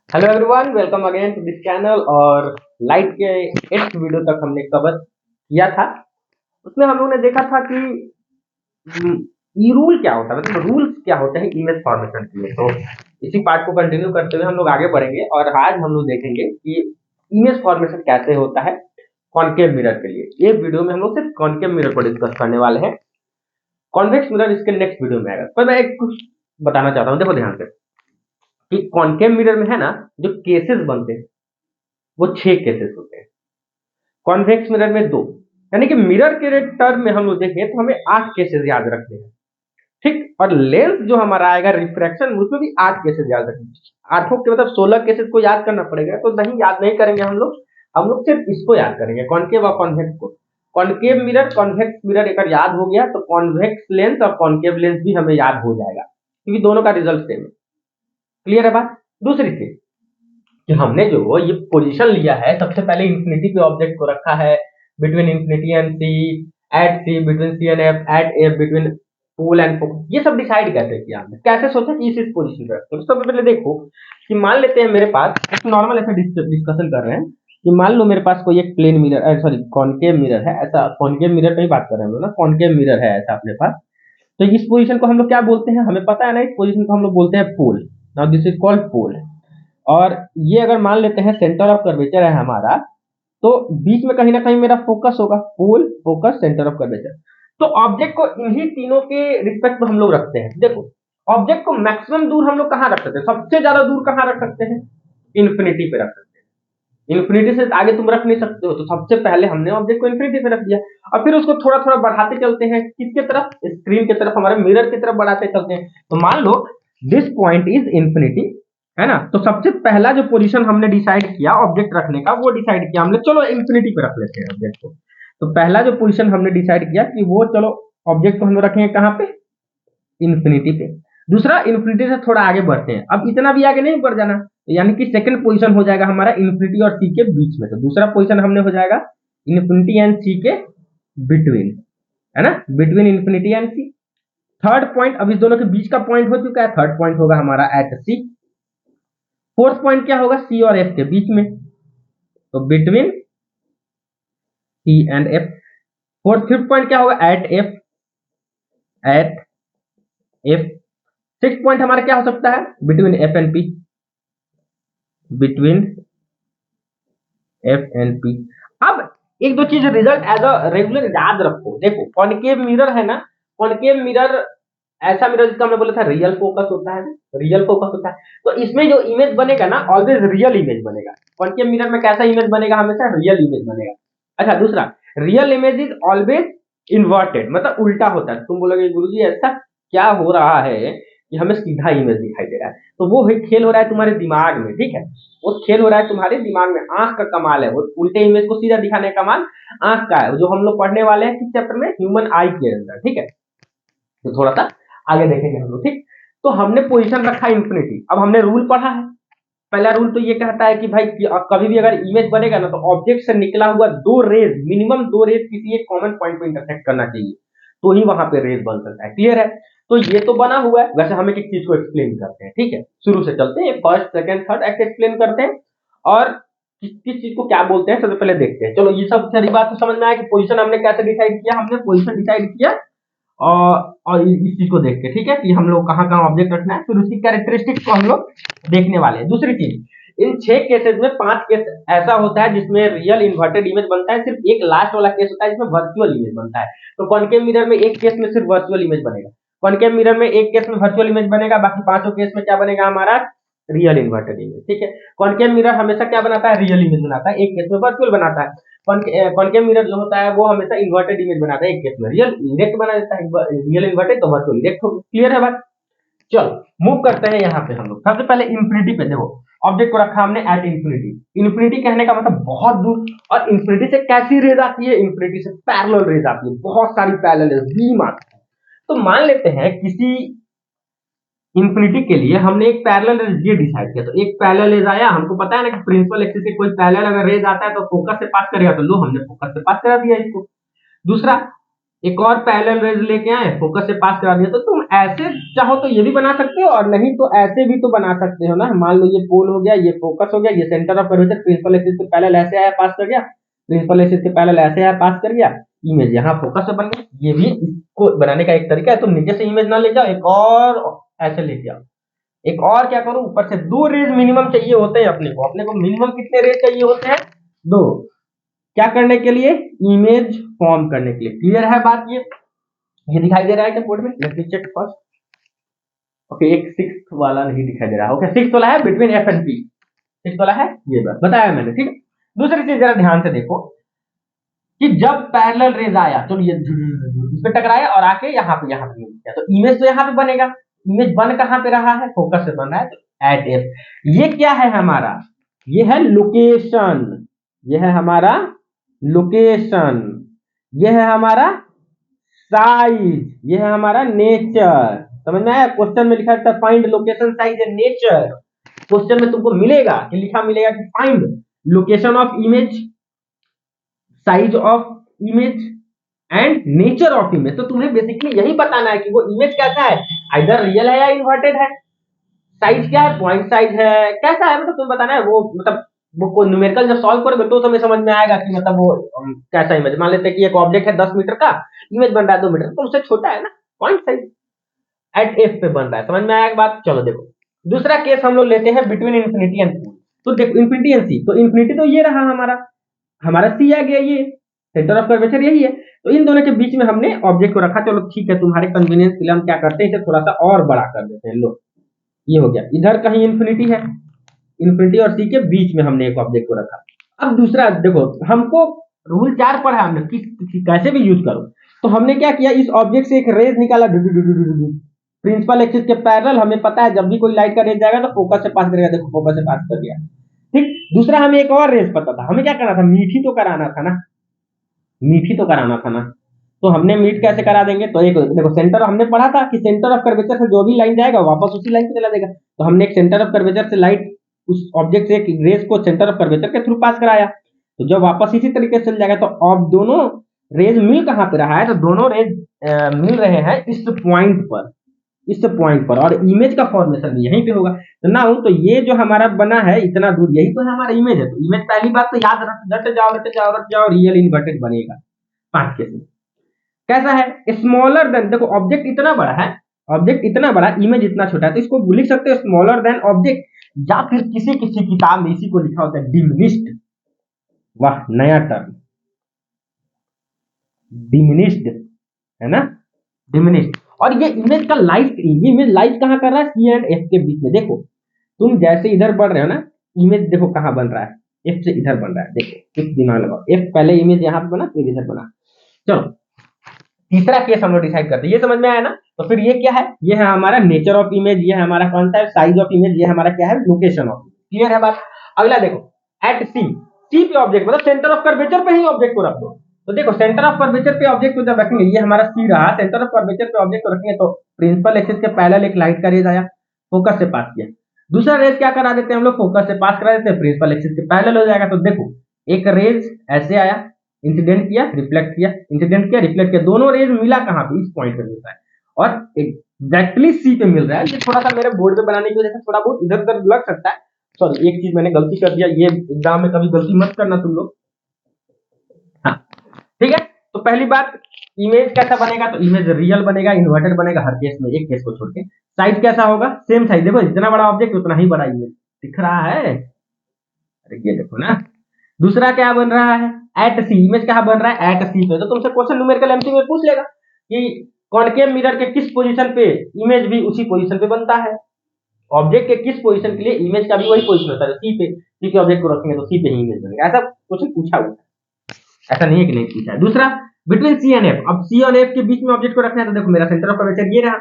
Hello everyone, welcome again to this channel. और light के 8th video तक हमने कवर किया था। उसमें हम लोगों ने देखा था कि ई रूल क्या होता है, मतलब रूल्स क्या होते हैं इमेज फॉर्मेशन के लिए। तो इसी पार्ट को कंटिन्यू करते हुए हम लोग आगे बढ़ेंगे और आज हम लोग देखेंगे कि इमेज फॉर्मेशन कैसे होता है कॉनकेव मिरर के लिए। ये वीडियो में हम लोग सिर्फ कॉनकेव मिरर को डिस्कस करने वाले हैं। कॉन्वेक्स मिरर इसके नेक्स्ट वीडियो में आएगा। पर मैं एक कुछ बताना चाहता हूँ, देखो ध्यान से कि कॉनकेव मिरर में है ना, जो केसेस बनते हैं वो 6 केसेस होते हैं। कॉन्वेक्स मिरर में 2, यानी कि मिरर के टर्म में हम लोग देखें तो हमें 8 केसेस याद रखने हैं। ठीक, और लेंस जो हमारा आएगा रिफ्रैक्शन, उसमें भी 8 केसेस याद रखने हैं। आठों के मतलब 16 केसेस को याद करना पड़ेगा, तो नहीं याद नहीं करेंगे हम लोग सिर्फ इसको याद करेंगे, कॉनकेव और कॉन्वेक्स को। कॉनकेव मिरर कॉन्वेक्स मिरर एक बार याद हो गया तो कॉन्वेक्स लेंस और कॉनकेव लेंस भी हमें याद हो जाएगा, क्योंकि दोनों का रिजल्ट सेम है। क्लियर है बात। दूसरी चीज कि हमने जो ये पोजीशन लिया है, सबसे पहले इंफिनिटी पे ऑब्जेक्ट को रखा है, between infinity and C, at C, between C and F, at F, between pole and focus. ये सब डिसाइड कैसे किया हमने, कैसे सोचा कि इस पोजीशन पे रखते हैं। तो सबसे पहले देखो कि मान लेते हैं मेरे पास एक नॉर्मल ऐसा डिस्कशन कर रहे हैं कि मान लो मेरे पास कोई एक plane mirror, sorry concave mirror है। ऐसा कॉनकेव मिरर की बात कर रहे हैं हम लोग ना, कॉनकेव मिरर है ऐसा अपने पास। तो इस पोजीशन को हम लोग क्या बोलते हैं, हमें पता है ना, इस पोजीशन को हम लोग बोलते हैं pole. Now this is called pole. और ये अगर मान लेते हैं सेंटर ऑफ कर्वेचर है हमारा, तो बीच में कहीं ना कहीं मेरा फोकस होगा, पोल फोकस सेंटर ऑफ कर्वेचर। तो ऑब्जेक्ट को इन्हीं तीनों के रिस्पेक्ट में हम लोग रखते हैं। देखो ऑब्जेक्ट को मैक्सिमम दूर हम लोग कहाँ रख सकते हैं, सबसे ज्यादा दूर कहाँ रख सकते हैं, इन्फिनिटी पे रख सकते हैं। इन्फिनिटी से आगे तुम रख नहीं सकते हो, तो सबसे पहले हमने ऑब्जेक्ट को इन्फिनिटी पे रख दिया। और फिर उसको थोड़ा थोड़ा बढ़ाते चलते हैं, किसके तरफ, स्क्रीन की तरफ, हमारे मिरर की तरफ बढ़ाते चलते हैं। तो मान लो दिस पॉइंट इज इन्फिनिटी, है ना। तो सबसे पहला जो पोजीशन हमने डिसाइड किया ऑब्जेक्ट रखने का, वो डिसाइड किया हमने, चलो इन्फिनिटी पे रख लेते हैं ऑब्जेक्ट को। तो पहला जो पोजीशन हमने डिसाइड किया कि वो चलो ऑब्जेक्ट को हम लोग रखेंगे कहाँ पे, इन्फिनिटी पे। दूसरा, इन्फिनिटी से थोड़ा आगे बढ़ते हैं, अब इतना भी आगे नहीं बढ़ जाना, तो यानी कि सेकंड पोजीशन हो जाएगा हमारा इन्फिनिटी और सी के बीच में। तो दूसरा पोजीशन हमने हो जाएगा इन्फिनिटी एंड सी के बिटवीन, है ना, between infinity and C. Third point, अब इस दोनों के बीच का पॉइंट हो चुका है, थर्ड पॉइंट होगा हमारा एट सी। फोर्थ पॉइंट क्या होगा, सी और एफ के बीच में, तो between C and F. Fourth fifth point क्या होगा, at F, at F. Six point हमारा क्या हो सकता है, between F and P, between F and P. अब एक दो चीज रिजल्ट एज अ रेगुलर याद रखो। देखो कॉनकेव मिरर है ना, कॉनकेव मिरर ऐसा मिरर जिसका हमने बोला था रियल फोकस होता है, रियल फोकस होता है। तो इसमें जो इमेज बनेगा ना, ऑलवेज रियल इमेज बनेगा। कॉनकेव मिरर में कैसा इमेज बनेगा, हमेशा रियल इमेज बनेगा। अच्छा, दूसरा, real image is always inverted, मतलब उल्टा होता है। तुम बोलोगे गुरुजी ऐसा क्या हो रहा है कि हमें सीधा इमेज दिखाई दे रहा है, तो वो खेल हो रहा है तुम्हारे दिमाग में, ठीक है। वो खेल हो रहा है तुम्हारे दिमाग में, आंख का कमाल है। वो उल्टे इमेज को सीधा दिखाने का कमाल आंख का है, जो हम लोग पढ़ने वाले हैं किस चैप्टर में, ह्यूमन आई के अंदर, ठीक है। तो थोड़ा सा आगे देखेंगे हम लोग, ठीक। तो हमने पोजीशन रखा इन्फिनिटी। अब हमने रूल पढ़ा है। पहला रूल तो ये कहता है कि भाई कभी भी अगर इमेज बनेगा ना, तो ऑब्जेक्ट से निकला हुआ दो रेज, मिनिमम दो रेज किसी एक कॉमन पॉइंट पे इंटरसेक्ट करना चाहिए, तो ही वहां पे रेज बन सकता है। क्लियर है। तो ये तो बना हुआ है। वैसे हम एक चीज को एक्सप्लेन करते हैं, ठीक है, शुरू से चलते हैं, first second third act explain करते हैं। और किस किस चीज को क्या बोलते हैं सबसे पहले देखते हैं। चलो ये सब सारी बात तो समझ में आया कि पोजीशन हमने कैसे डिसाइड किया, हमने पोजीशन डिसाइड किया। और इस चीज को देख के, ठीक है, कि हम लोग कहाँ कहाँ ऑब्जेक्ट रखना है, फिर उसकी कैरेक्टरिस्टिक्स को हम लोग देखने वाले हैं। दूसरी चीज, इन 6 केसेस में 5 केस ऐसा होता है जिसमें रियल इन्वर्टेड इमेज बनता है, सिर्फ एक लास्ट वाला केस होता है जिसमें वर्चुअल इमेज बनता है। तो कॉनकेव मिरर में एक केस में सिर्फ वर्चुअल इमेज बनेगा, कॉनकेव मिरर में एक केस में वर्चुअल इमेज बनेगा, बाकी पांचों केस में क्या बनेगा हमारा, रियल इन्वर्टेड इमेज, ठीक है। कॉनकेव मिरर हमेशा क्या बनाता है, रियल इमेज बनाता है, एक केस में वर्चुअल बनाता है। कॉनकेव मिरर जो होता है वो हमेशा इन्वर्टेड इमेज बनाता है, एक केस में रियल इरेक्ट बना देता है, रियल इन्वर्टेड तो वर्चुअल इरेक्ट हो। क्लियर है बात। चलो मूव करते हैं यहाँ पे हम लोग। सबसे पहले इन्फिनिटी पे देखो, ऑब्जेक्ट को रखा हमने एट इन्फिनिटी। इन्फिनिटी कहने का मतलब बहुत दूर। और इन्फिनिटी से कैसी रेज आती है, इन्फिनिटी से पैरेलल रेज आती है, बहुत सारी पैरेलल बीम आती है। तो मान लेते हैं किसी इन्फिनिटी के लिए हमने एक पैरेलल रेज ये डिसाइड किया, तो एक पैरेलल रेज आया, हमको पता है ना कि प्रिंसिपल एक्सिस से कोई पैरेलल अगर रेज आता है तो फोकस से पास करेगा, तो लो हमने फोकस से पास करा दिया इसको। दूसरा, एक और पैरेलल रेज लेके आए, फोकस से पास करा दिया, तो तुम ऐसे चाहो तो ये भी बना सकते हो, और नहीं तो ऐसे भी तो बना सकते हो ना। मान लो ये पोल हो गया, ये फोकस हो गया, ये centre of curvature principal axis के पैरेलल ऐसे आया पास कर गया, प्रिंसिपल एक्सिस के पैरेलल ऐसे आया पास कर गया, इमेज यहाँ फोकस से बन गई। ये भी इसको बनाने का एक तरीका है। तुम नीचे से इमेज ना ले जाओ, एक और ऐसे ले जाओ, एक और क्या करो, ऊपर से 2 रेज मिनिमम चाहिए होते हैं अपने को मिनिमम कितने रेज चाहिए होते हैं? 2। क्या करने के लिए? इमेज फॉर्म करने के लिए। क्लियर है बात? ये दिखाई दे रहा है क्या बोर्ड में? Let me check first. Okay, एक 6th वाला नहीं दिखाई दे रहा। ओके, 6th वाला है between F and P, 6th वाला है, ये बस बताया मैंने, ठीक है। दूसरी चीज जरा ध्यान से देखो कि जब पैरेलल रेज आया तो ये इस पे टकराया और आके यहाँ पे मिल गया, तो इमेज तो यहाँ पे बनेगा। इमेज बन कहाँ पे रहा है? फोकस से बन रहा है, तो एट एफ। ये क्या है हमारा? ये है लोकेशन, ये है हमारा लोकेशन, ये है हमारा साइज, ये है हमारा नेचर। समझ में आया? क्वेश्चन में लिखा था find location size and nature. Question में तुमको मिलेगा कि लिखा मिलेगा कि find location of image, size of image and nature of image. तो तुम्हें बेसिकली यही बताना है कि वो इमेज कैसा है, आइदर रियल है या इन्वर्टेड है। साइज क्या है? पॉइंट साइज है, कैसा है, मतलब तुम्हें बताना है। वो मतलब वो कोई न्यूमेरिकल जब सॉल्व करोगे तो तुम्हें समझ में आएगा कि मतलब वो कैसा इमेज। मान लेते हैं कि एक ऑब्जेक्ट है 10 मीटर का, इमेज बन रहा है 2 मीटर, तो उससे छोटा है ना, पॉइंट साइज एट एफ पे बन रहा है। समझ में आया एक बात? चलो देखो, दूसरा केस हम लोग लेते हैं बिटवीन इंफिनिटी एंड पूल। तो देखो इन्फिनिटी एंड सी, तो इन्फिनिटी तो ये रहा हमारा सी आ गया, ये सेंटर ऑफ कर्वेचर यही है। तो इन दोनों के बीच में हमने ऑब्जेक्ट को रखा। चलो ठीक है, तुम्हारे कन्वीनियंस के लिए हम क्या करते हैं, इसे थोड़ा सा और बड़ा कर देते हैं। लो, ये हो गया, इधर कहीं इन्फिनिटी है, इन्फिनिटी और सी के बीच में हमने एक ऑब्जेक्ट को रखा। अब दूसरा देखो, हमको रूल 4 पढ़ा हमने, कैसे भी यूज करो। तो हमने क्या किया, इस ऑब्जेक्ट से एक रेज निकाला, प्रिंसिपल एक्सिस के पैरेलल। हमें पता है जब भी कोई लाइट का रेज जाएगा तो फोकस से पास करेगा। देखो फोकस से पास कर गया, ठीक। दूसरा हमें एक और रेज पता था, हमें क्या करना था, मीठी तो कराना था ना, मीठी तो कराना था ना। तो हमने मीट कैसे करा देंगे, तो एक देखो सेंटर, हमने पढ़ा था कि सेंटर ऑफ कर्वेचर से जो भी लाइन जाएगा वापस उसी लाइन पे चला जाएगा। तो हमने एक सेंटर ऑफ कर्वेचर से लाइट उस ऑब्जेक्ट से एक रेज को सेंटर ऑफ कर्वेचर के थ्रू पास कराया, तो जब वापस इसी तरीके से चल जाएगा। तो अब दोनों रेज मिल कहां पे रहा है, तो दोनों रेज मिल रहे हैं इस पॉइंट पर, इस पॉइंट पर, और इमेज का फॉर्मेशन भी यहीं पे होगा। तो ना तो ये जो हमारा बना है इतना दूर, यही तो है हमारा इमेज है। तो इमेज पहली बात तो याद रट जाओ, रियल इन्वर्टेड बनेगा 5 के से। कैसा है? स्मॉलर देन, देखो ऑब्जेक्ट इतना बड़ा है, ऑब्जेक्ट इतना बड़ा, इमेज इतना छोटा है, तो इसको लिख सकते हो स्मॉलर देन ऑब्जेक्ट, या फिर किसी किसी किताब में इसी को लिखा होता है डिमिनिश्ड। वाह, नया टर्म, डिमिनिश्ड, है ना, डिमिनिश्ड। और ये इमेज का लाइट, ये इमेज लाइट कहां कर रहा है, सी एंड एफ के बीच में। देखो तुम जैसे इधर बढ़ रहे हो ना, इमेज देखो कहां बन रहा है, एफ से इधर बन रहा है। देखो कुछ दिमाग लगाओ, एफ पहले इमेज यहां पे बना, फिर इधर बना। चलो तीसरा केस हम लोग डिसाइड करते हैं, ये समझ में आया ना। तो फिर ये क्या है, ये है हमारा नेचर ऑफ इमेज, ये है हमारा कौन सा है, साइज ऑफ इमेज, ये हमारा क्या है, लोकेशन ऑफ। क्लियर है बात? अगला देखो, एट सी, सी पे ऑब्जेक्ट, मतलब सेंटर ऑफ कर्वेचर पे ही ऑब्जेक्ट को रख दो। तो देखो सेंटर ऑफ कर्वेचर पे ऑब्जेक्ट को जब रखेंगे, ये हमारा सी रहा, सेंटर ऑफ कर्वेचर पे ऑब्जेक्ट को रखेंगे, तो प्रिंसिपल एक्सिस के पैरेलल एक लाइट का रेज आया, फोकस से पास किया। दूसरा रेज क्या करा देते हैं हम लोग, फोकस से पास करा देते हैं, प्रिंसिपल एक्सिस के पैरेलल हो जाएगा। तो देखो एक रेज ऐसे आया, इंसिडेंट किया, रिफ्लेक्ट किया, इंसिडेंट किया, रिफ्लेक्ट किया, दोनों रेज मिला कहां पे, इस पॉइंट पे मिलता है, और एग्जैक्टली सी पे मिल रहा है। ये थोड़ा सा मेरे बोर्ड पे बनाने की वजह से थोड़ा बहुत इधर उधर लग सकता है। सॉरी, एक चीज मैंने गलती कर दिया, ये एग्जाम में कभी गलती मत करना तुम लोग। हाँ ठीक है, तो पहली बात, इमेज कैसा बनेगा, तो इमेज रियल बनेगा, इन्वर्टेड बनेगा हर केस में, एक केस को छोड़ के। साइज कैसा होगा, सेम साइज, देखो जितना बड़ा ऑब्जेक्ट उतना ही बड़ा इमेज दिख रहा है। अरे ये देखो ना। दूसरा क्या बन रहा है, एट सी, इमेज कहां बन रहा है, एट सी पे। तो तुमसे क्वेश्चन न्यूमेरिकल एमसीक्यू में पूछ लेगा कि कॉनकेव मिरर के किस पोजीशन पे इमेज भी उसी पोजीशन पे बनता है, ऑब्जेक्ट के किस पोजीशन के लिए इमेज का भी वही पोजीशन होता है। सी पे, सी के ऑब्जेक्ट को रखेंगे तो सी पे ही इमेज बनेगा। ऐसा क्वेश्चन पूछा हुआ है, ऐसा नहीं है कि नहीं पूछा है। दूसरा, बिटवीन सी एंड एफ, अब सी और एफ के बीच में ऑब्जेक्ट को रखना है। तो देखो मेरा सेंटर ऑफ कर्वेचर ये रहा,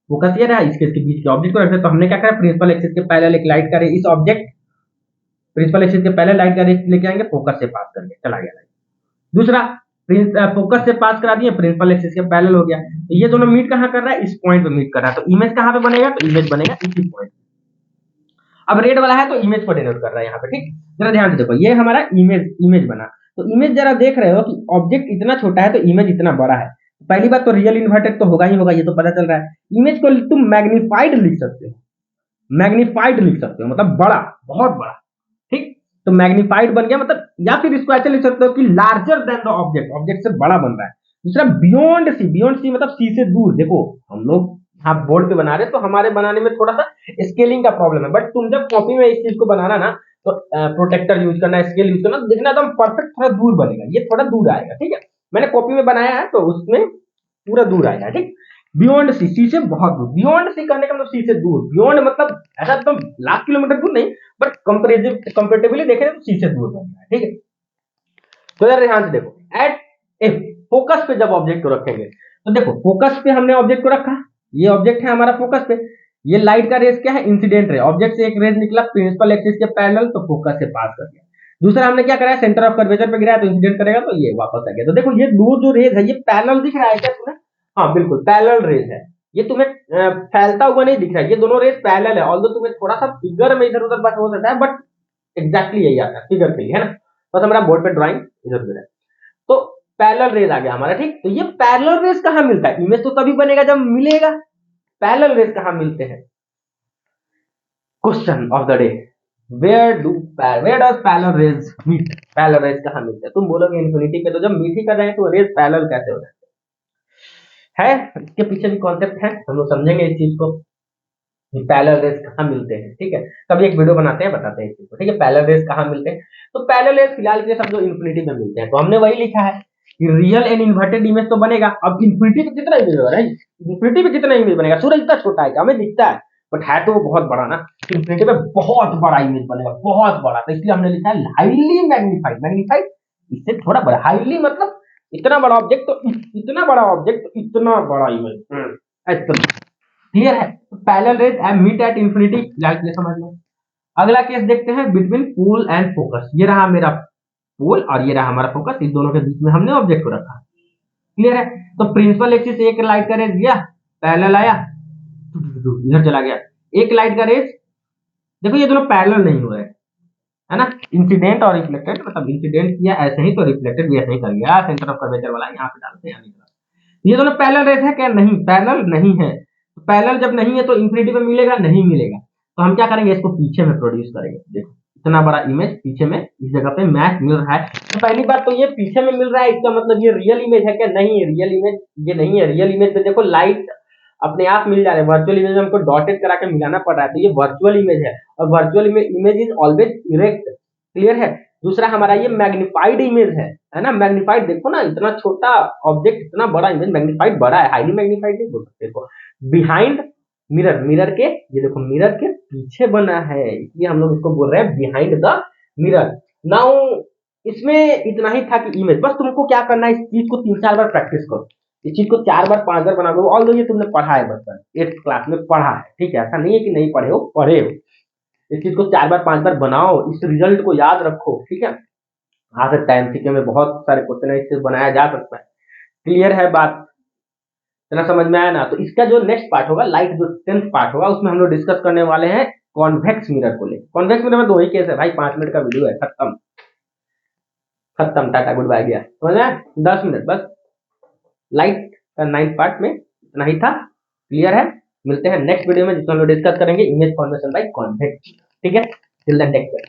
फोकस ये रहा, इसके बीच के ऑब्जेक्ट को रखना है। तो हमने क्या करा, प्रिंसिपल एक्सिस के पैरेलल एक लाइट का रे, इस ऑब्जेक्ट प्रिंसिपल एक्सिस के पहले लाइट का रे लेके आएंगे, फोकस से पास करके चला गया लाइट। दूसरा, फोकस से पास करा दिए, प्रिंसिपल एक्सिस के पैरेलल हो गया। तो ये दोनों मीट कहां कर रहा है, इस पॉइंट पे मीट कर रहा है। तो इमेज कहां पे बनेगा, तो इमेज बनेगा इसी पॉइंट। अब रेड वाला है तो इमेज को डिनोट कर रहा है यहाँ पे, ठीक। जरा ध्यान से देखो, ये हमारा इमेज बना। तो इमेज जरा देख रहे हो कि ऑब्जेक्ट इतना छोटा है तो इमेज इतना बड़ा है। पहली बात तो रियल इन्वर्टेड तो होगा ही होगा, ये तो पता चल रहा है। इमेज को तुम मैग्नीफाइड लिख सकते हो, मैग्नीफाइड लिख सकते हो मतलब बड़ा, बहुत बड़ा, ठीक। तो मैग्नीफाइड बन गया मतलब, या फिर इसको ऐसे लिख सकते हो कि larger than the object, object से बड़ा बन रहा है। दूसरा बियॉन्ड सी, बियॉन्ड सी मतलब सी से दूर। देखो हम लोग यहाँ बोर्ड पे बना रहे, तो हमारे बनाने में थोड़ा सा स्केलिंग का प्रॉब्लम है, बट तुम जब कॉपी में इस चीज को बनाना ना, तो प्रोटेक्टर यूज करना, स्केल यूज करना, तो देखना एकदम परफेक्ट, थोड़ा दूर बनेगा, ये थोड़ा दूर आएगा, ठीक है। मैंने कॉपी में बनाया है तो उसमें पूरा दूर आएगा, ठीक। बियॉन्ड सी, सी से बहुत दूर, बियॉन्ड सी करने का मतलब सी से दूर, बियॉन्ड मतलब ऐसा तो लाख किलोमीटर दूर नहीं, बट कंपेरेटिवली देखें तो सी से दूर बन रहा है, ठीक है। तो यार ध्यान से देखो, एट ए फोकस पे जब ऑब्जेक्ट को रखेंगे, तो देखो फोकस पे हमने ऑब्जेक्ट को रखा, ये ऑब्जेक्ट है हमारा फोकस पे, ये लाइट का रेस क्या है, इंसिडेंट रे, ऑब्जेक्ट से एक रेस निकला प्रिंसिपल एक्सिस के पैरेलल, तो फोकस से पास कर गया। दूसरा हमने क्या कराया, सेंटर ऑफ कर्वेचर पे गिरा तो इंसिडेंट करेगा, तो ये वापस आ गया। तो देखो ये दो जो रेज है, ये पैरेलल दिख रहा है क्या तुम्हें? हाँ बिल्कुल पैरेलल रेज है, ये तुम्हें फैलता हुआ नहीं दिख रहा है, ये दोनों रेज पैरेलल है। ऑल्दो तुम्हें थोड़ा सा फिगर में इधर उधर बस हो सकता है, बट एग्जैक्टली यही आता है फिगर के लिए, है ना। बस हमारा बोर्ड पे ड्राइंग इधर उधर है। तो पैरेलल रेज आ गया हमारा, ठीक। तो ये पैरेलल रेज कहां मिलता है, इमेज तो तभी बनेगा जब मिलेगा। पैरेलल रेज कहां मिलते हैं, question of the day, where does parallel rays meet, parallel rays कहां मिलते हैं? तुम बोलोगे इन्फिनिटी पे, तो जब मीट ही कर रहे हैं तो रेज पैरेलल कैसे हो जाते हैं? इसके पीछे भी कॉन्सेप्ट है, हम लोग समझेंगे इस चीज को, पैरेलल रेज कहां मिलते हैं, ठीक है। कभी एक वीडियो बनाते हैं, बताते हैं इस चीज को, ठीक है। पैरेलल रेज कहां मिलते हैं, तो पैरेलल रेज फिलहाल के लिए समझो इन्फिनिटी में मिलते हैं, तो हमने वही लिखा है कि रियल एंड इन्वर्टेड इमेज तो बनेगा। अब इन्फिनिटी पे कितना इमेज बनेगा, इन्फिनिटी पे कितना इमेज बनेगा? सूरज इतना छोटा है, हमें दिखता है, बट है तो वो बहुत बड़ा ना। इन्फिनिटी पे बहुत बड़ा इमेज बनेगा, बहुत बड़ा, तो इसलिए हमने लिखा है हाईली मैग्नीफाइड, मैग्नीफाइड इससे थोड़ा बड़ा, हाईली मतलब इतना बड़ा ऑब्जेक्ट, तो इतना बड़ा ऑब्जेक्ट, तो इतना बड़ा इमेज, क्लियर है। तो parallel rays and meet at infinity, like ये समझ लो। अगला केस देखते हैं, बिटवीन पोल एंड फोकस। ये रहा मेरा पोल और ये रहा हमारा फोकस, इन दोनों के बीच में हमने ऑब्जेक्ट को रखा, क्लियर है। तो प्रिंसिपल एक्सिस से एक लाइट का रेज गया, पैरेलल आया, इधर चला गया, एक लाइट का रेज, देखो ये दोनों पैरेलल नहीं हो रहे, है ना। इंसिडेंट और रिफ्लेक्टेड, मतलब इंसिडेंट किया ऐसे ही तो रिफ्लेक्टेड भी ऐसे ही कर गया, सेंटर ऑफ कर्वेचर वाला यहाँ पे डालते हैं। ये दोनों पैरेलल रेस है क्या? नहीं, पैरेलल नहीं है। तो पैरेलल जब नहीं है तो इंफिनिटी में मिलेगा नहीं मिलेगा, तो हम क्या करेंगे, इसको पीछे में प्रोड्यूस करेंगे। देखो इतना बड़ा इमेज पीछे में इस जगह पे मैच मिल रहा है, तो पहली बात तो ये पीछे में मिल रहा है, इसका मतलब ये रियल इमेज है क्या? नहीं, रियल इमेज ये नहीं है। रियल इमेज में देखो लाइट अपने आप मिल जा रहे हैं, वर्चुअल इमेज में हमको डॉटेड करा के मिलाना पड़ रहा है, तो ये वर्चुअल इमेज है, और virtual image is always erect, clear है। दूसरा हमारा ये मैग्नीफाइड इमेज है ना। मैग्नीफाइड देखो ना, इतना छोटा ऑब्जेक्ट इतना बड़ा इमेज, मैग्नीफाइड बड़ा है, हाईली मैग्नीफाइड नहीं बोल सकते इसको। बिहाइंड मिरर, मिरर के, ये देखो मिरर के पीछे बना है, इसलिए हम लोग इसको बोल रहे हैं बिहाइंड द मिरर। नाउ इसमें इतना ही था कि इमेज, बस तुमको क्या करना है, इस चीज को 3-4 बार प्रैक्टिस करो, इस चीज को 4 बार 5 बार बना दो। ऑल ये तुमने पढ़ा है, बचपन 8th क्लास में पढ़ा है, ठीक है, ऐसा नहीं है कि नहीं पढ़े हो, पढ़े हो। इस चीज को 4 बार 5 बार बनाओ, इस रिजल्ट को याद रखो, ठीक है। आ सकता है एमसीक्यू में बहुत सारे क्वेश्चन है, इससे बनाया जा सकता है, क्लियर है बात, इतना समझ में आया ना। तो इसका जो नेक्स्ट पार्ट होगा, लाइट जो 10th पार्ट होगा, उसमें हम लोग डिस्कस करने वाले हैं कॉन्वेक्स मिरर को लेकर। कॉन्वेक्स मिरर में 2 ही केस है भाई, 5 मिनट का वीडियो है, खत्म खत्म, टाटा गुड बाय गया, समझ में? 10 मिनट बस, लाइट का 9th पार्ट में इतना ही था, क्लियर है। मिलते हैं नेक्स्ट वीडियो में, जिसमें हम लोग डिस्कस करेंगे इमेज फॉर्मेशन बाय कॉन्वेक्स, ठीक है। Till then take care.